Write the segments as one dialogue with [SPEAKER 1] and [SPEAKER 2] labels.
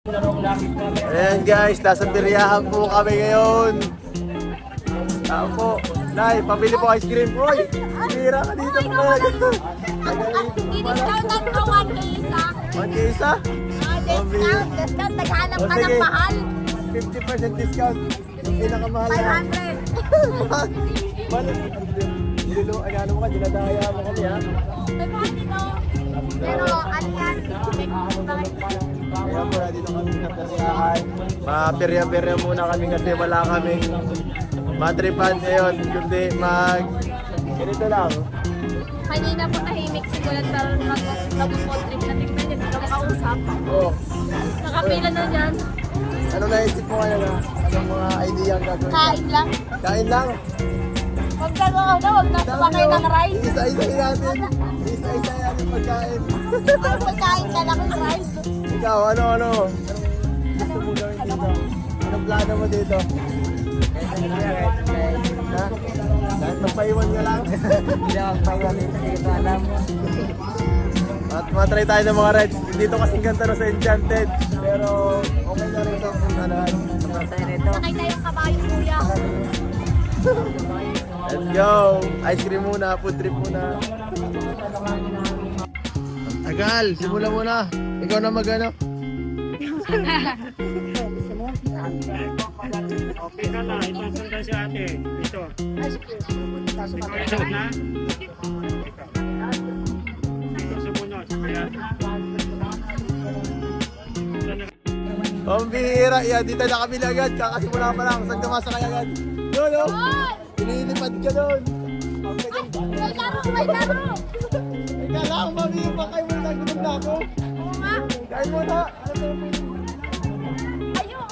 [SPEAKER 1] Ayan guys, nasa biryahan po kami ngayon. Tao po. Nay, pabili po ice cream. Uy, bira ka dito po talaga.
[SPEAKER 2] I-discountan ko 1K isa.
[SPEAKER 1] 1K isa?
[SPEAKER 2] Discount. Naghanap ka ng mahal.
[SPEAKER 1] 50% discount. Pinakamahal na.
[SPEAKER 2] 500.
[SPEAKER 1] Balik. Dilo, ano mo ka, dinadaya mo kami ha.
[SPEAKER 2] Pero ano yan?
[SPEAKER 1] Kaya po na dito kami sa peryahan. Mapirya-pirya muna kami kasi wala kaming matripan ngayon. Kundi ganito lang.
[SPEAKER 2] Kanina po tahimik sigulat pero mag-food trip na tingnan din. Hindi ka makausap.
[SPEAKER 1] Oo.
[SPEAKER 2] Nakapila na dyan.
[SPEAKER 1] Ano naisip mo ngayon ha? Anong mga idea ang gagawin?
[SPEAKER 2] Kain lang.
[SPEAKER 1] Kain lang.
[SPEAKER 2] Huwag na huwag na sumakay ng rice.
[SPEAKER 1] Isa-isa natin. Isa-isa natin pagkain.
[SPEAKER 2] Pagkain ka lang ng rice.
[SPEAKER 1] Ikaw, ano? Anong gusto mo gawin dito? Anong plano mo dito? Ha? Kahit magpaiwan ka lang?
[SPEAKER 3] Hindi ako magpaiwan dito, hindi ko alam.
[SPEAKER 1] At matry tayo ng mga rides. Dito kasing ganda no sa Enchanted. Pero okay na rin ito kung saan.
[SPEAKER 3] Matay nito.
[SPEAKER 2] Sakay tayong kabayo kuya.
[SPEAKER 1] Let's go! Ice cream muna, food trip muna. Tagal, simula muna. Ikaw na mag-ano.
[SPEAKER 4] Okay na lang, ipasunda si ate. Ito. Ito na. Ito sumunod. Kaya.
[SPEAKER 1] Pambihira, yan. Dito na kami agad. Kakasimula pa lang. Saan ka masakay agad? No. Pinilipad ka doon.
[SPEAKER 2] May laro.
[SPEAKER 1] Ika lang, mami. Pakay mo na. Gutom na ako.
[SPEAKER 2] Oo nga.
[SPEAKER 1] Kain mo na. Ano ba yung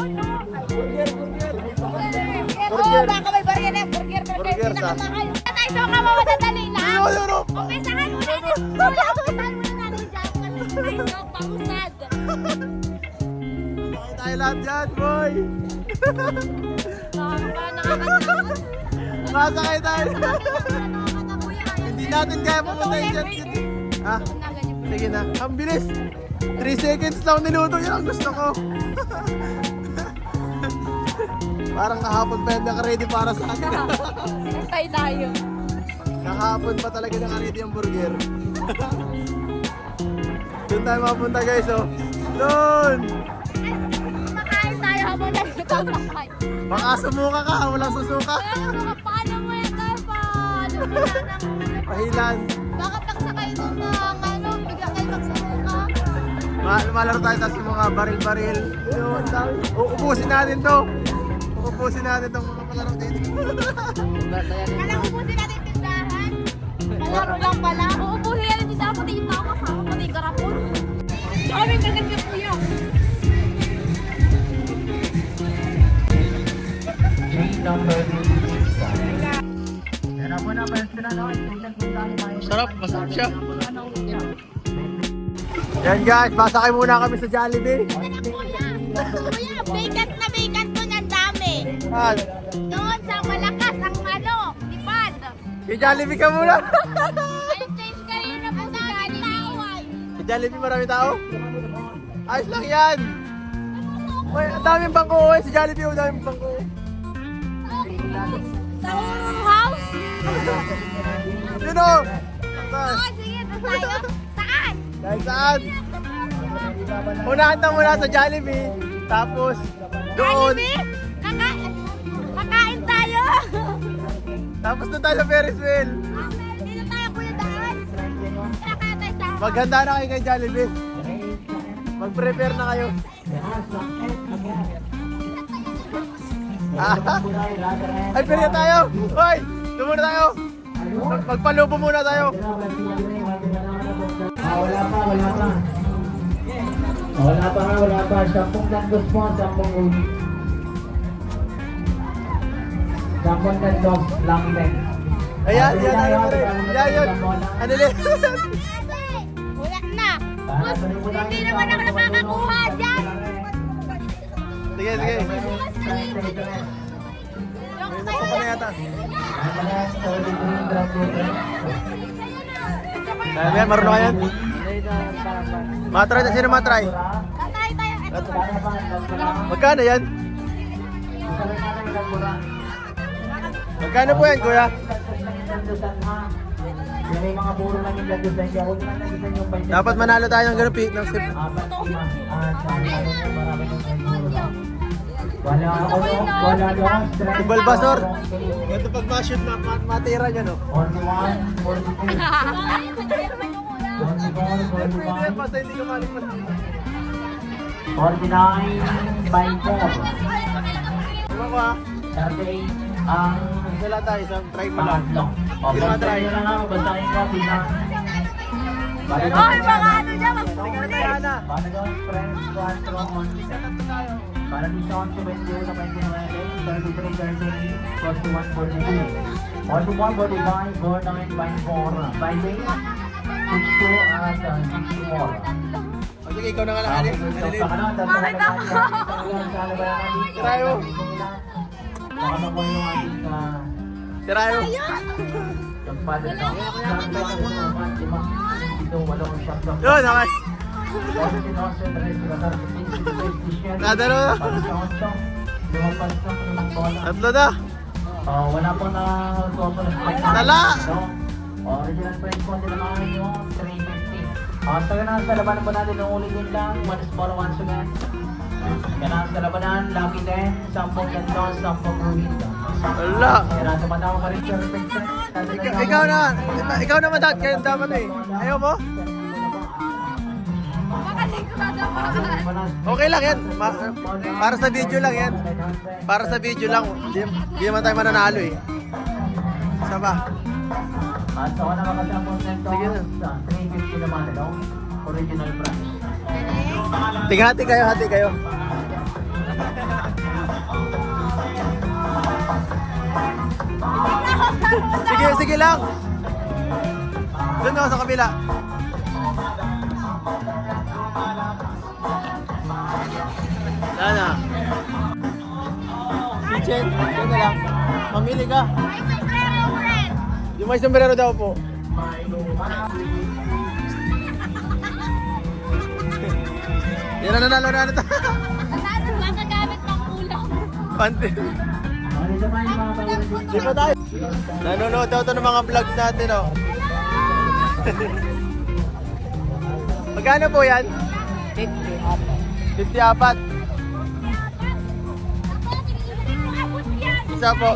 [SPEAKER 1] burger?
[SPEAKER 2] Oo, baka may burger na. Burger.
[SPEAKER 1] Burger sa?
[SPEAKER 2] Tayo sa mga mamadadali lang.
[SPEAKER 1] No.
[SPEAKER 2] Umpisahan muna natin dyan kasi tayo pausad.
[SPEAKER 1] Pakay tayo lahat dyan, boy.
[SPEAKER 2] Nakakatakot.
[SPEAKER 1] Masakay tayo. Hindi natin kaya pumunta yung dyan. Ha? Sige na. Ang bilis. 3 seconds lang niluto. Yan ang gusto ko. Parang kahapon pa yan naka-ready para sa atin.
[SPEAKER 2] Tayo tayo.
[SPEAKER 1] Kahapon pa talaga naka-ready ang burger. Doon tayo mapunta guys, oh. Doon!
[SPEAKER 2] Makain tayo habang nagtatakay.
[SPEAKER 1] Baka sumuka ka, walang susuka.
[SPEAKER 2] Paano mo yan pa?
[SPEAKER 1] Pahilan.
[SPEAKER 2] Bakit nagsakay doon na bigla kayo magsusuka?
[SPEAKER 1] Malaro tayo tapos yung mga baril-baril. Yun, dami. Uubusin natin to. Uubusin natin itong mga palaro dito.
[SPEAKER 2] Kala ubusin natin tindahan. Malaro lang pala. Uubusin natin tindahan pati yung tama kasama pati yung garapon. Kami kaganda kuya.
[SPEAKER 1] Sarap, masarap siya. Yan guys, masakay muna kami sa Jollibee.
[SPEAKER 2] Kuya, vacant doon ang dami.
[SPEAKER 1] Yan.
[SPEAKER 2] Doon sa malakas ang lipad.
[SPEAKER 1] Sa Jollibee ka muna.
[SPEAKER 2] Ay, change kayo na po sa taway.
[SPEAKER 1] Sa Jollibee marami tao. Ayos lang yan. Uy, ang daming bangko. Uy, sa Jollibee, ang daming bangko.
[SPEAKER 2] Sa Urong House?
[SPEAKER 1] Yun o.
[SPEAKER 2] Oo, sige, doon tayo. Saan?
[SPEAKER 1] Kahit saan. Unahan na muna sa Jollibee. Tapos, doon.
[SPEAKER 2] Jollibee? Kakain tayo.
[SPEAKER 1] Tapos doon tayo sa Ferris wheel.
[SPEAKER 2] Dito tayo kuya daan. Kaya tayo sa...
[SPEAKER 1] Maghanda na kayo kay Jollibee. Mag-prepare na kayo. Ay, perya tayo! Hoy! Doon muna tayo! Magpalubo muna tayo!
[SPEAKER 3] Wala pa. 10 tandos po, 10 ulit. 10 tandos lang din.
[SPEAKER 1] Ayan, ano rin. Ayan, yun. Ano rin?
[SPEAKER 2] Wala na. Boss, hindi naman ako nakakakuha dyan.
[SPEAKER 1] Sige. May nasa pa na yata. Ayan, marunong ka yan? Matry na, sino matry?
[SPEAKER 2] Tatay tayo.
[SPEAKER 1] Magkano yan? Magkano po yan, kuya?
[SPEAKER 3] Yan ay mga puro lang yung lagos na siya. Huwag na nagisan yung 20.
[SPEAKER 1] Dapat manalo tayo ng ganun, ng sip.
[SPEAKER 3] Apat, lima. Marami ng puro lang. Wala doon.
[SPEAKER 1] Bulbasaur. Ito pag ma-shoot na, matira niya, no?
[SPEAKER 3] 41, 42. 44, 45.
[SPEAKER 1] Basta hindi ka malipat.
[SPEAKER 3] 49 by 4.
[SPEAKER 1] Diba ba?
[SPEAKER 3] 38 ang
[SPEAKER 1] Wala tayo, isang try mo lang.
[SPEAKER 3] pangatlo. O,
[SPEAKER 1] Hindi naman try.
[SPEAKER 3] basahin na lang, basahin ka, bilang.
[SPEAKER 2] Ay, mga ano dyan,
[SPEAKER 1] Tingnan na tayo, Ana.
[SPEAKER 3] Para doon, friends, 4 on. Para dito on 21, 29, 33, 33, 41, 42. 41, 45, 49 by 4. By 8, 62 at 64.
[SPEAKER 1] O sige, ikaw na nga lang, Alin. Alin.
[SPEAKER 2] Bakit ako?
[SPEAKER 1] Tirayo.
[SPEAKER 3] Ano po yung ating
[SPEAKER 1] Tirayo.
[SPEAKER 3] kampada na? Dito, walang sakto.
[SPEAKER 1] Yun, okay. Nadalo na. Tatlo na.
[SPEAKER 3] Wala po na
[SPEAKER 1] Dala.
[SPEAKER 3] Original price po nila mga yung 350. So yun ang sa labanan po natin, yung ulit din lang, one small once again. Yan ang sa labanan, lucky 10, 10 ganito, 10 ruhid.
[SPEAKER 1] Wala.
[SPEAKER 3] Yan ang tumatawa ka rin, perfect set.
[SPEAKER 1] Ikaw na. Ikaw naman dapat. Kayo dapat eh. Ayaw mo?
[SPEAKER 2] Baka di ko tatapakan.
[SPEAKER 1] Okay lang yan. Para sa video lang yan. Para sa video lang. Hindi naman tayo mananalo eh. Isa pa.
[SPEAKER 3] At sa wala makasama nito,
[SPEAKER 1] Sige na.
[SPEAKER 3] 350 naman, ano? Original price.
[SPEAKER 1] Hati kayo, hati kayo. Sige, sige lang. Doon ako sa kabila. Wala na. Kitchen, doon na lang. Mamili ka.
[SPEAKER 2] Ay, sombrero, friend.
[SPEAKER 1] Yung may sombrero daw po. Yan na nanalo na ito.
[SPEAKER 2] Nanalo lang kagamit ng ulam.
[SPEAKER 1] Pante.
[SPEAKER 3] Ano naman yung mga pag-review?
[SPEAKER 1] Di ba tayo? Nanonood daw ito ng mga vlogs natin, oh. Magkano po yan? 54. Isa po.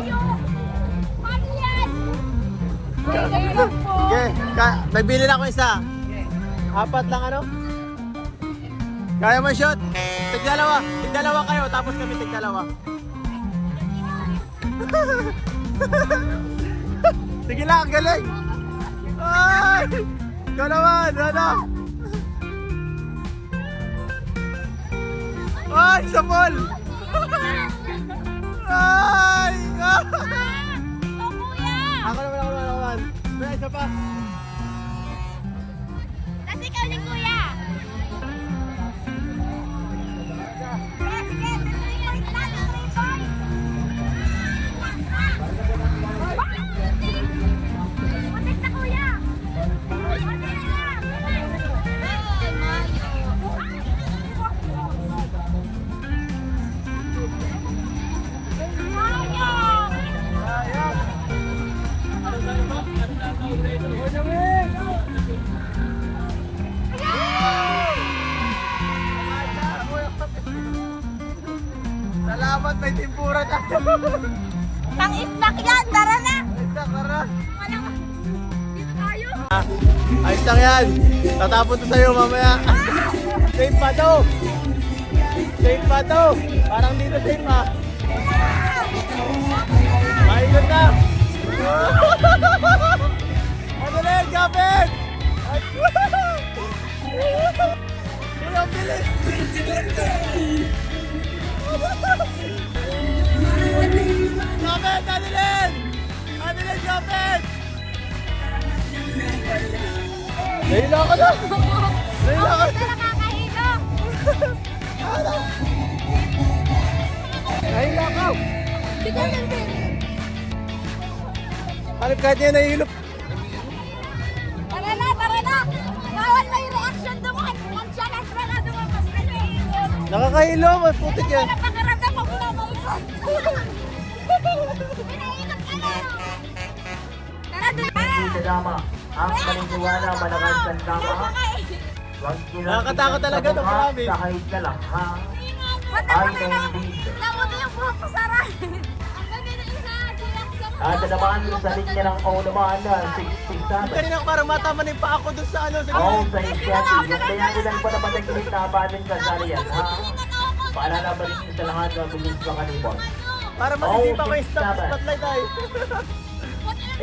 [SPEAKER 1] Okay, nagbili na ako isa. Apat lang ano? Kaya mo shoot? Tigdalawa. Tigdalawa kayo, tapos kami tigdalawa. Sige lang, galing! Ay! Ikaw naman, ano? Ay, sa ball! Ay! Ako naman. May isa pa.
[SPEAKER 2] Kasi ikaw ni Kuya. Matik na Kuya.
[SPEAKER 1] Salamat, may timpura tayo.
[SPEAKER 2] Pang-snack yan, tara na.
[SPEAKER 1] Tara.
[SPEAKER 2] Dito tayo.
[SPEAKER 1] Ayos lang yan. Tatapon to sa'yo mamaya. Safe pa to. Safe pa to. Parang dito safe pa. Maikot na. Ano na yun, kapit? Sige, ang bilis. Kapit, Adeline! Adeline, kapit! Nahila ka na! Nahila ka na!
[SPEAKER 2] Nakakahilo.
[SPEAKER 1] Nahila ka!
[SPEAKER 2] Sigaw lang din.
[SPEAKER 1] Hanip kahit niya nahihilop.
[SPEAKER 2] Tara na, tara na. Bawal may reaction doon. Mansya na, tara na doon.
[SPEAKER 1] Nakakahilo, may putik yan.
[SPEAKER 2] Napakaramdam ko muna mo ito. Pinaikot ka na. Tara,
[SPEAKER 3] Hindi sa dama. Ang paniniwala malakas ang dama. Huwag
[SPEAKER 1] Nakakatakot talaga ito, promise.
[SPEAKER 3] Sa kahit na lang, ha?
[SPEAKER 2] Matapos
[SPEAKER 3] I
[SPEAKER 2] na.
[SPEAKER 3] can be.
[SPEAKER 2] Nabuti yung buhok ko, Sarah. Ang ganda ng isa.
[SPEAKER 3] At naman sa linya ng O naman, 667.
[SPEAKER 1] Kanina ko parang matama na yung paa ko dun sa ano. Sa
[SPEAKER 3] Oh, sa isyati. Yung triangular pa naman ang kilit na abanin ka sa riyan, ha? Paalala ba rin sa lahat na bilis makalibot?
[SPEAKER 1] Para masisipa ko yung stop spotlight ay.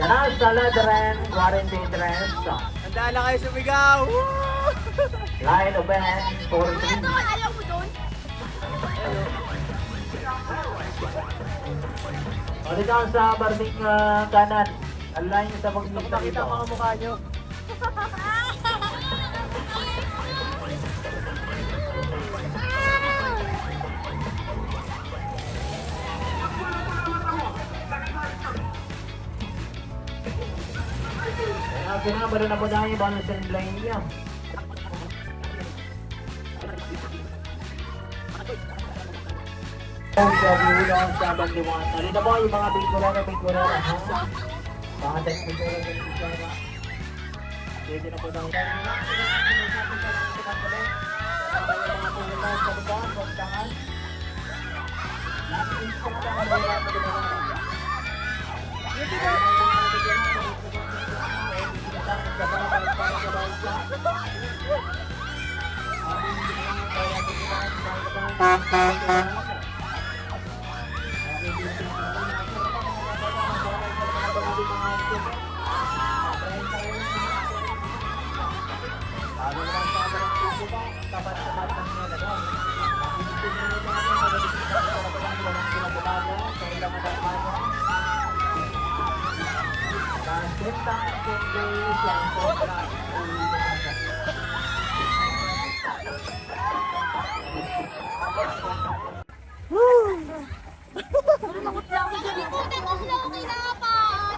[SPEAKER 3] Yan na, sa ladran, quarantine dress.
[SPEAKER 1] Handa lang kayo sumigaw. Woo!
[SPEAKER 3] Line of band, 4-3.
[SPEAKER 2] Ayaw mo doon?
[SPEAKER 3] O dito sa barbing kanan. Align sa pag-ibig na
[SPEAKER 1] Nakita
[SPEAKER 3] ito.
[SPEAKER 1] ang mga mukha nyo.
[SPEAKER 3] Kinabara na po dahil ba ng line niya? Sa bilang sa bandiwan. Narito po yung mga bigura na ha? Mga bigura. Pwede na po daw.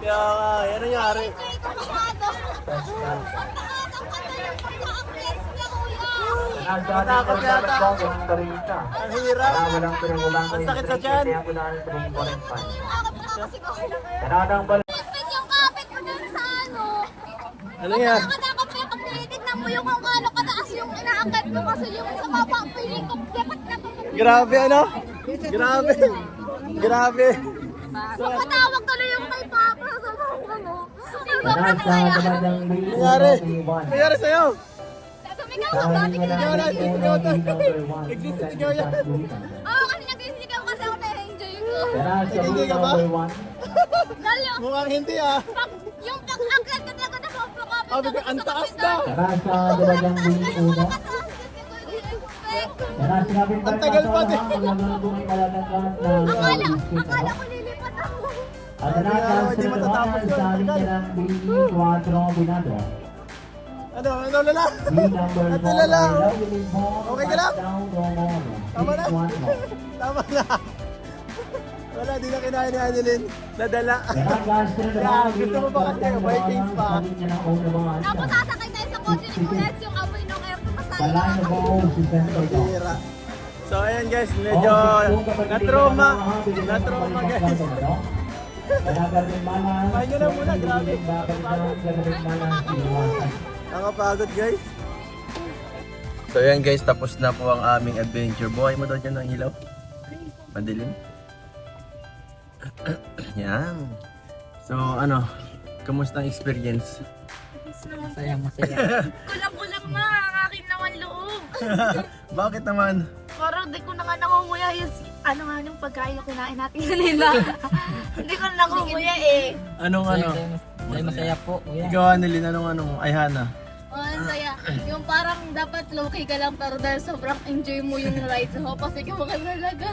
[SPEAKER 3] Kaya nga, yan nangyari. Natakot
[SPEAKER 1] yata.
[SPEAKER 3] Ang
[SPEAKER 1] hirap.
[SPEAKER 3] Walang pinangulang
[SPEAKER 1] Ang sakit sa tiyan.
[SPEAKER 3] Kaya ko dahil 3.5. Kanadang balik.
[SPEAKER 2] Yung kapit mo dun sa ano.
[SPEAKER 1] Ano yan?
[SPEAKER 2] Nakakatakot mo yung pag tinitignan mo yung kung ano kataas yung inaangkat mo kasi yung sa baba piling ko dapat na
[SPEAKER 1] Grabe ano? Grabe. Grabe.
[SPEAKER 2] So patawag tuloy yung kay Papa sa mga mo.
[SPEAKER 3] Kanad sa kanadang
[SPEAKER 1] Nangyari. Nangyari sa'yo.
[SPEAKER 2] Sumigaw ka ba?
[SPEAKER 1] Sigaw na, sigaw na. Nagsisigaw yan.
[SPEAKER 2] Oo, kasi nagsisigaw kasi ako na-enjoy ko.
[SPEAKER 3] Kanad sa
[SPEAKER 1] Hindi ka ba?
[SPEAKER 3] number 1.
[SPEAKER 2] Dahil
[SPEAKER 1] Mukhang hindi ah.
[SPEAKER 2] yung pag-angkat ka talaga na sobrang kapit.
[SPEAKER 1] Sabi ko, ang taas na.
[SPEAKER 3] Kanad sa dalagang uno. Kanad sinabi
[SPEAKER 1] Ang tagal pa din.
[SPEAKER 2] Akala ko lilipat ako.
[SPEAKER 3] At kanad
[SPEAKER 1] Hindi
[SPEAKER 3] sa
[SPEAKER 1] matatapos yun.
[SPEAKER 3] sa linya ng B4 Binado.
[SPEAKER 1] Ano lala?
[SPEAKER 3] Number
[SPEAKER 1] Ano
[SPEAKER 3] 4.
[SPEAKER 1] lala? Okay ka lang? Tama na. Tama na. Wala, di na kinaya ni Annalyn. Nadala. Gusto mo ba kasi Vikings pa?
[SPEAKER 2] Tapos sasakay tayo sa kotse ni Kulets yung amoy ng air tayo.
[SPEAKER 1] Hira. So ayan guys, medyo na-trauma. Na-trauma guys. Pahin nyo lang muna, grabe. Nakapagod guys. So ayan guys, tapos na po ang aming adventure. Buhay mo daw dyan ng ilaw. Madilim. Yan. So ano, kamusta ang experience?
[SPEAKER 2] Kulang-kulang na ang aking naman loob.
[SPEAKER 1] Bakit naman?
[SPEAKER 2] Parang di ko na nga nangunguya yung ano nga yung pagkain na kinain natin kanina. Hindi ko na nangunguya eh.
[SPEAKER 1] Anong ano?
[SPEAKER 5] Masaya po, kuya.
[SPEAKER 1] Ikaw Annalyn, anong ay Hana?
[SPEAKER 2] Oh, ang saya. Yung parang dapat low-key ka lang pero dahil sobrang enjoy mo yung ride mo kasi ka talaga.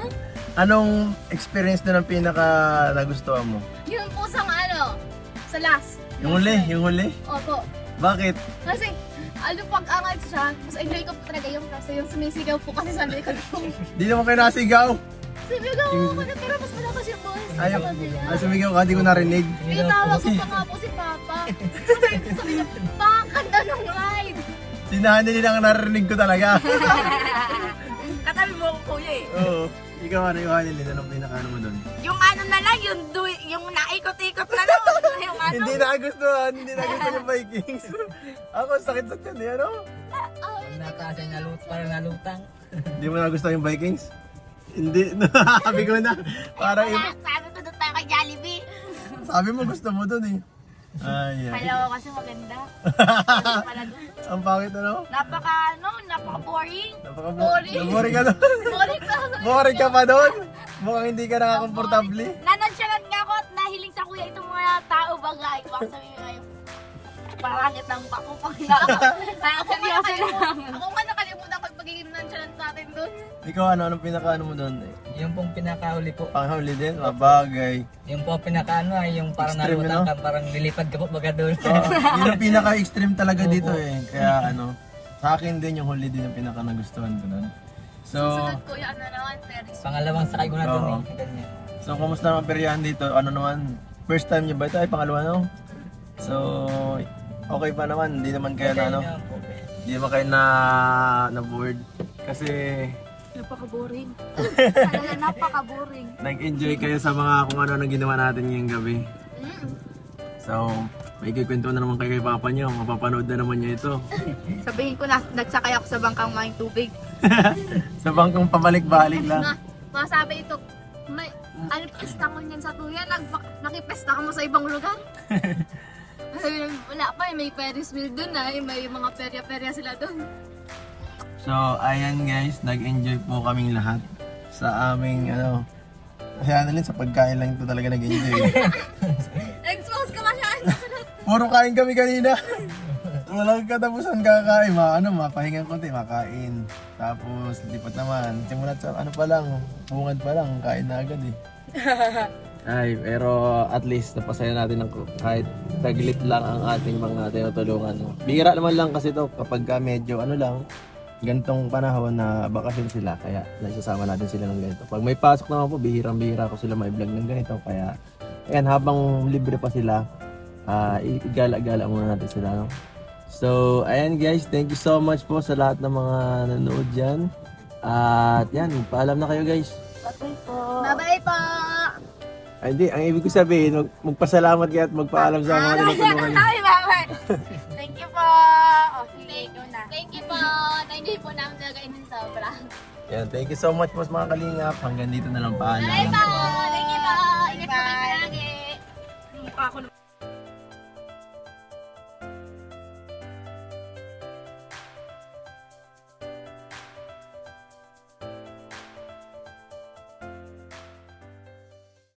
[SPEAKER 1] Anong experience na ng pinaka nagustuhan mo?
[SPEAKER 2] Yung pusang ano, sa last.
[SPEAKER 1] Yung huli?
[SPEAKER 2] Opo.
[SPEAKER 1] Bakit?
[SPEAKER 2] Kasi, ano pag-angat siya, mas enjoy ko talaga yung kasi yung sumisigaw po kasi sa likod ko.
[SPEAKER 1] Di naman kayo nasigaw?
[SPEAKER 2] Sumigaw ako na pero mas malakas yung boses
[SPEAKER 1] Ay,
[SPEAKER 2] sa kanila.
[SPEAKER 1] sumigaw ka, di ko narinig.
[SPEAKER 2] Tinawag ko pa nga po si Papa. Sabi niya, pakakanda ng ride.
[SPEAKER 1] Sinahan nila ang narinig ko talaga.
[SPEAKER 2] sabi mo ko kuya eh.
[SPEAKER 1] Oo. Ikaw ano yung Hanilin? Anong pinakaano mo doon?
[SPEAKER 2] Yung ano na lang, yung naikot-ikot na lang. Yung ano.
[SPEAKER 1] Hindi nagustuhan yung Vikings. Ako, sakit sa tiyan eh, ano?
[SPEAKER 5] Nakasa parang nalutang.
[SPEAKER 1] Hindi mo nagustuhan yung Vikings? Hindi. Sabi ko na. Parang
[SPEAKER 2] Sabi ko doon tayo kay Jollibee.
[SPEAKER 1] sabi mo gusto mo doon eh. Ay, ay.
[SPEAKER 2] Kala ko kasi maganda. Pala doon.
[SPEAKER 1] Ang pangit ano?
[SPEAKER 2] Napaka-boring.
[SPEAKER 1] Boring ka doon.
[SPEAKER 2] Boring ka.
[SPEAKER 1] Boring ka pa doon. Mukhang hindi ka nakakomportable.
[SPEAKER 2] Nanonsyalan nga ako at nahiling sa kuya itong mga tao bagay. Baka sabihin ngayon, parangit ng pakupang na ako. Seryoso lang. Ako nga nakalimutan ko yung pagiging nonchalant natin doon.
[SPEAKER 1] Ikaw anong pinakaano mo doon?
[SPEAKER 5] Yung pong pinakahuli po.
[SPEAKER 1] Panghuli din, mabagay.
[SPEAKER 5] Yung po pinakaano ay yung parang
[SPEAKER 1] Extreme,
[SPEAKER 5] nalutang
[SPEAKER 1] no?
[SPEAKER 5] ka, parang lilipad ka po baga doon.
[SPEAKER 1] Yun ang pinaka-extreme talaga dito eh. Kaya ano, sa akin din yung huli din yung pinaka-nagustuhan ko doon. So,
[SPEAKER 2] Kuya, ano naman, Ferris?
[SPEAKER 5] Pangalawang sakay ko na doon
[SPEAKER 1] Oo.
[SPEAKER 5] eh. Ganyan.
[SPEAKER 1] so kumusta naman peryahan dito? Ano naman, first time niyo ba ito? Ay, pangalawa no? So, okay pa naman. Hindi naman kayo na ano,
[SPEAKER 5] Ganyan po.
[SPEAKER 1] hindi naman kayo na bored. Kasi
[SPEAKER 2] Napaka-boring. Talaga napaka-boring.
[SPEAKER 1] nag-enjoy kayo sa mga kung ano nang ginawa natin ngayong gabi. So, may kikwento na naman kayo kay Papa niyo. Mapapanood na naman niya ito.
[SPEAKER 2] Sabihin ko na, nagsakay ako sa bangkang maing tubig.
[SPEAKER 1] Sa bangkang pabalik-balik lang.
[SPEAKER 2] Masabi ito, may ano pesta ko niyan sa tuya, nakipesta ka mo sa ibang lugar. Sabi namin, wala pa eh, may Ferris wheel dun eh, may mga perya-perya sila dun.
[SPEAKER 1] So, ayan guys, nag-enjoy po kaming lahat sa aming ano. Kasi ano sa pagkain lang ito talaga nag-enjoy.
[SPEAKER 2] Expose ka masyado.
[SPEAKER 1] Puro kain kami kanina. Walang katapusan kakain. Mapahingan konti, makain. Tapos, lipat naman. Simulat sa ano pa lang, bungad pa lang, kain na agad eh. Ay, pero at least napasaya natin ng kahit taglit lang ang ating mga tinutulungan. No? Bihira naman lang kasi to kapag ka medyo ano lang, ganitong panahon na bakasyon sila, kaya naisasama natin sila ng ganito. Pag may pasok naman po, bihirang-bihira ko sila may vlog ng ganito. Kaya, ayan, habang libre pa sila, igala-gala muna natin sila. No? So, ayan guys, thank you so much po sa lahat ng mga nanonood dyan. At yan, paalam na kayo guys.
[SPEAKER 2] Bye po. Bye po.
[SPEAKER 1] Ay, hindi, ang ibig ko sabihin, magpasalamat kayo at magpaalam sa mga tinutulungan niyo.
[SPEAKER 2] Ay, bye. Thank you po. Oh, sige, ikaw na. Thank you po. Na-enjoy po namin talaga yun sobra.
[SPEAKER 1] Yan, thank you so much po sa mga kalingap. Hanggang dito na lang paalam.
[SPEAKER 2] Bye po. Thank you po. Ingat po kayo palagi. Mukha ko